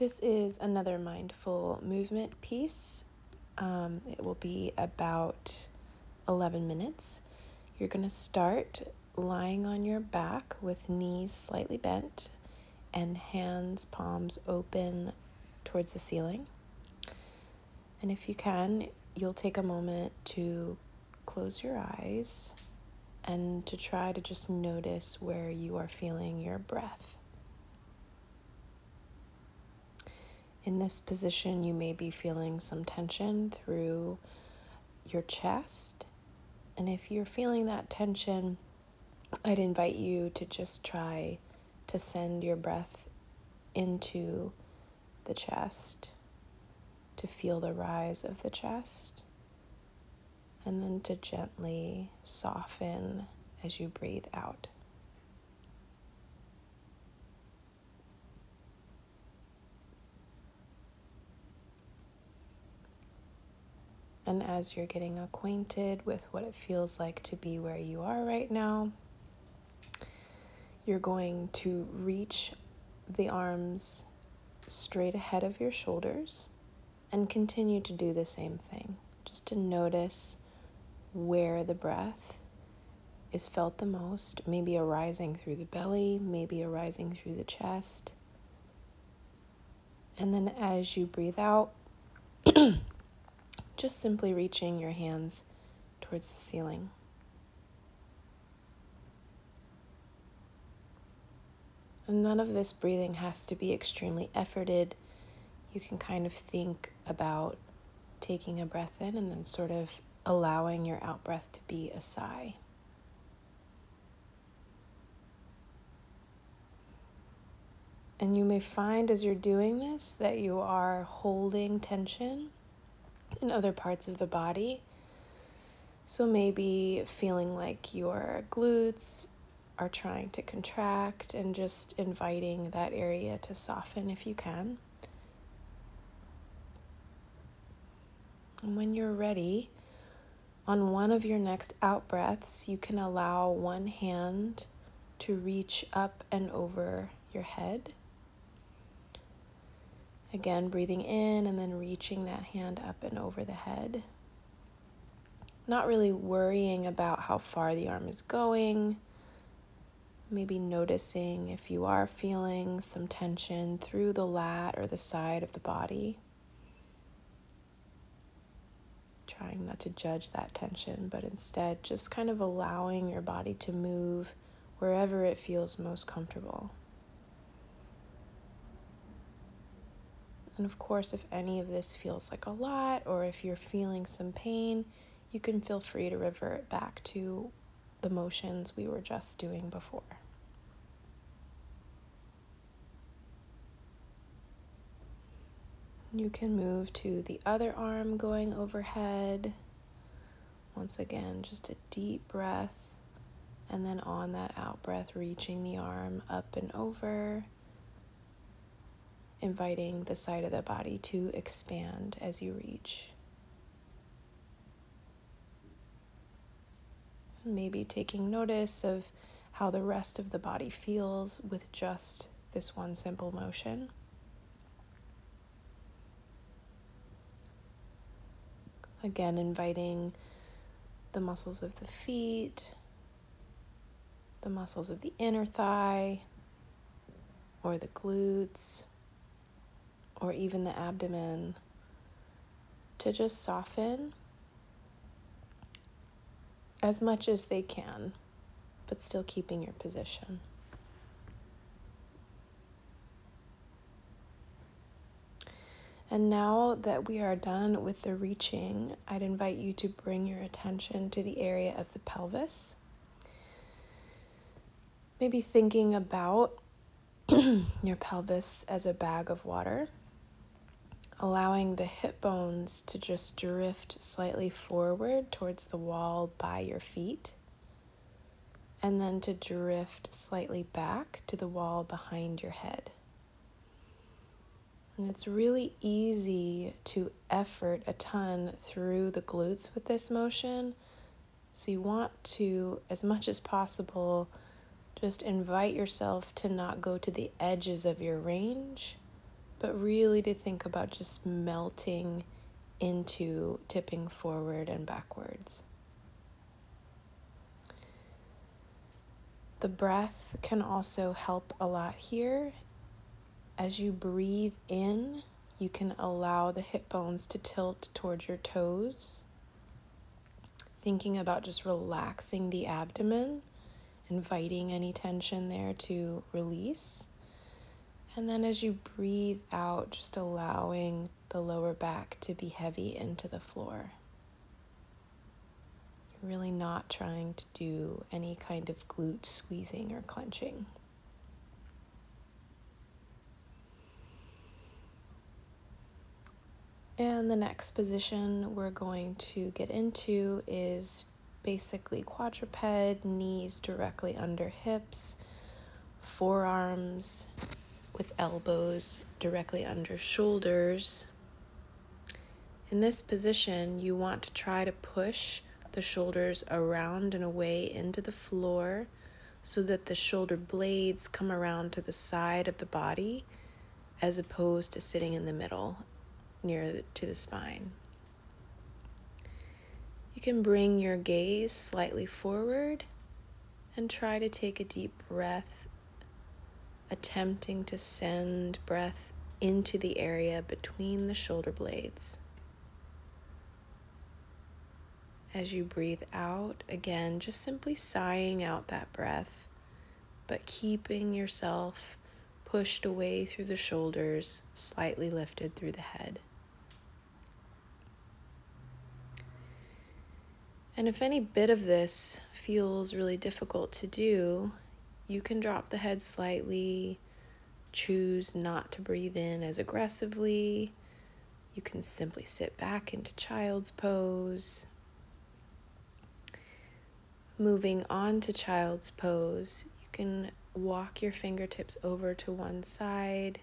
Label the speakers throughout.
Speaker 1: This is another mindful movement piece. It will be about 11 minutes. You're going to start lying on your back with knees slightly bent and hands, palms open towards the ceiling. And if you can, you'll take a moment to close your eyes and to try to just notice where you are feeling your breath. In this position, you may be feeling some tension through your chest. And if you're feeling that tension, I'd invite you to just try to send your breath into the chest, to feel the rise of the chest, and then to gently soften as you breathe out. And as you're getting acquainted with what it feels like to be where you are right now, you're going to reach the arms straight ahead of your shoulders and continue to do the same thing, just to notice where the breath is felt the most, maybe arising through the belly, maybe arising through the chest. And then as you breathe out, just simply reaching your hands towards the ceiling. And none of this breathing has to be extremely efforted. You can kind of think about taking a breath in and then sort of allowing your out breath to be a sigh. And you may find as you're doing this that you are holding tension in other parts of the body. So maybe feeling like your glutes are trying to contract and just inviting that area to soften if you can. And when you're ready, on one of your next out breaths, you can allow one hand to reach up and over your head. Again, breathing in and then reaching that hand up and over the head. Not really worrying about how far the arm is going. Maybe noticing if you are feeling some tension through the lat or the side of the body. Trying not to judge that tension, but instead just kind of allowing your body to move wherever it feels most comfortable. And of course, if any of this feels like a lot, or if you're feeling some pain, you can feel free to revert back to the motions we were just doing before. You can move to the other arm going overhead. Once again, just a deep breath, and then on that out breath, reaching the arm up and over, inviting the side of the body to expand as you reach. Maybe taking notice of how the rest of the body feels with just this one simple motion. Again, inviting the muscles of the feet, the muscles of the inner thigh, or the glutes, or even the abdomen, to just soften as much as they can, but still keeping your position. And now that we are done with the reaching, I'd invite you to bring your attention to the area of the pelvis. Maybe thinking about your pelvis as a bag of water, allowing the hip bones to just drift slightly forward towards the wall by your feet, and then to drift slightly back to the wall behind your head. And it's really easy to effort a ton through the glutes with this motion. So you want to, as much as possible, just invite yourself to not go to the edges of your range, but really to think about just melting into tipping forward and backwards. The breath can also help a lot here. As you breathe in, you can allow the hip bones to tilt towards your toes, thinking about just relaxing the abdomen, inviting any tension there to release. And then as you breathe out, just allowing the lower back to be heavy into the floor. You're really not trying to do any kind of glute squeezing or clenching. And the next position we're going to get into is basically quadruped, knees directly under hips, forearms with elbows directly under shoulders. In this position, you want to try to push the shoulders around and away into the floor so that the shoulder blades come around to the side of the body as opposed to sitting in the middle near to the spine. You can bring your gaze slightly forward and try to take a deep breath, attempting to send breath into the area between the shoulder blades. As you breathe out, again, just simply sighing out that breath, but keeping yourself pushed away through the shoulders, slightly lifted through the head. And if any bit of this feels really difficult to do, you can drop the head slightly, choose not to breathe in as aggressively. You can simply sit back into child's pose. Moving on to child's pose, you can walk your fingertips over to one side,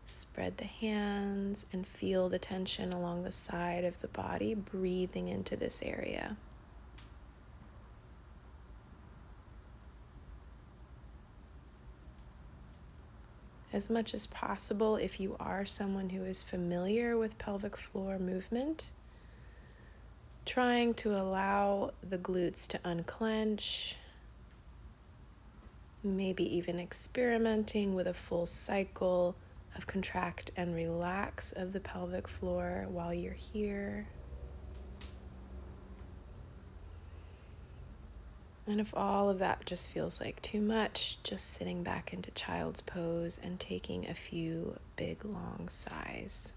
Speaker 1: spread the hands, and feel the tension along the side of the body, breathing into this area. As much as possible, if you are someone who is familiar with pelvic floor movement, trying to allow the glutes to unclench, maybe even experimenting with a full cycle of contract and relax of the pelvic floor while you're here. And if all of that just feels like too much, just sitting back into child's pose and taking a few big, long sighs.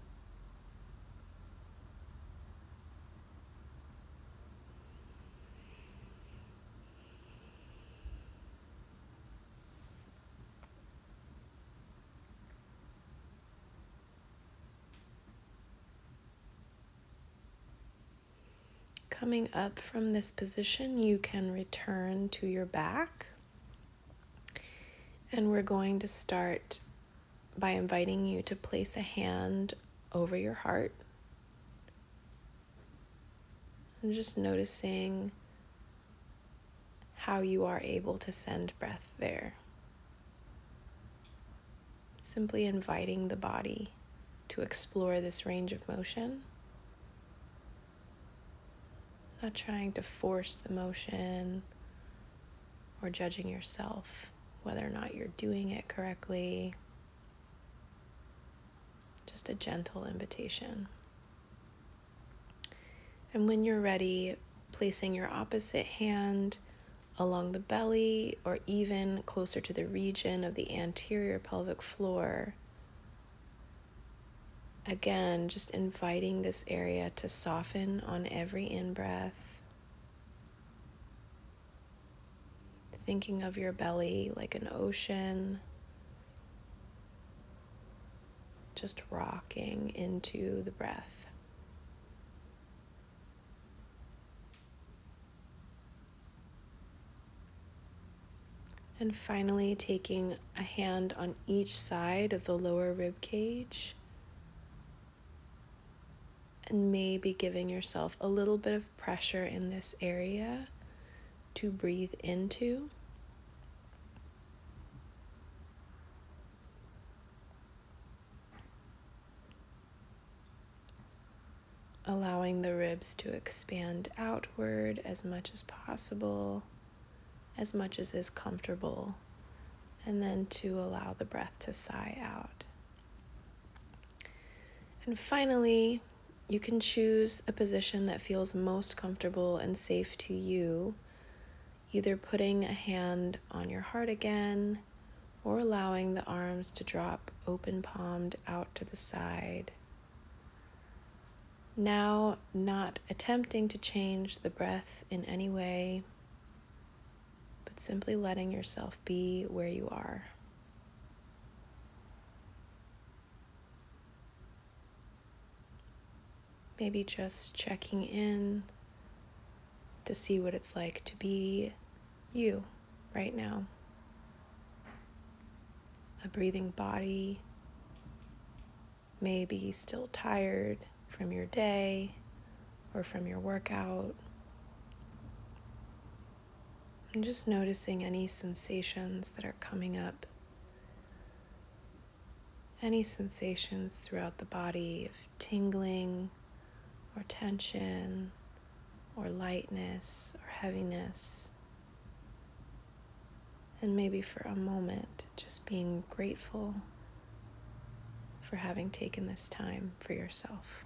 Speaker 1: Coming up from this position, you can return to your back. And we're going to start by inviting you to place a hand over your heart. And just noticing how you are able to send breath there. Simply inviting the body to explore this range of motion. Not trying to force the motion or judging yourself whether or not you're doing it correctly. Just a gentle invitation. And when you're ready, placing your opposite hand along the belly or even closer to the region of the anterior pelvic floor. Again, just inviting this area to soften on every in-breath. Thinking of your belly like an ocean, just rocking into the breath. And finally, taking a hand on each side of the lower rib cage. And maybe giving yourself a little bit of pressure in this area to breathe into. allowing the ribs to expand outward as much as possible, as much as is comfortable, and then to allow the breath to sigh out. And finally, you can choose a position that feels most comfortable and safe to you, either putting a hand on your heart again or allowing the arms to drop open-palmed out to the side. Now, not attempting to change the breath in any way, but simply letting yourself be where you are. Maybe just checking in to see what it's like to be you right now. A breathing body, maybe still tired from your day or from your workout. And just noticing any sensations that are coming up. Any sensations throughout the body of tingling or tension or lightness or heaviness. And maybe for a moment, just being grateful for having taken this time for yourself.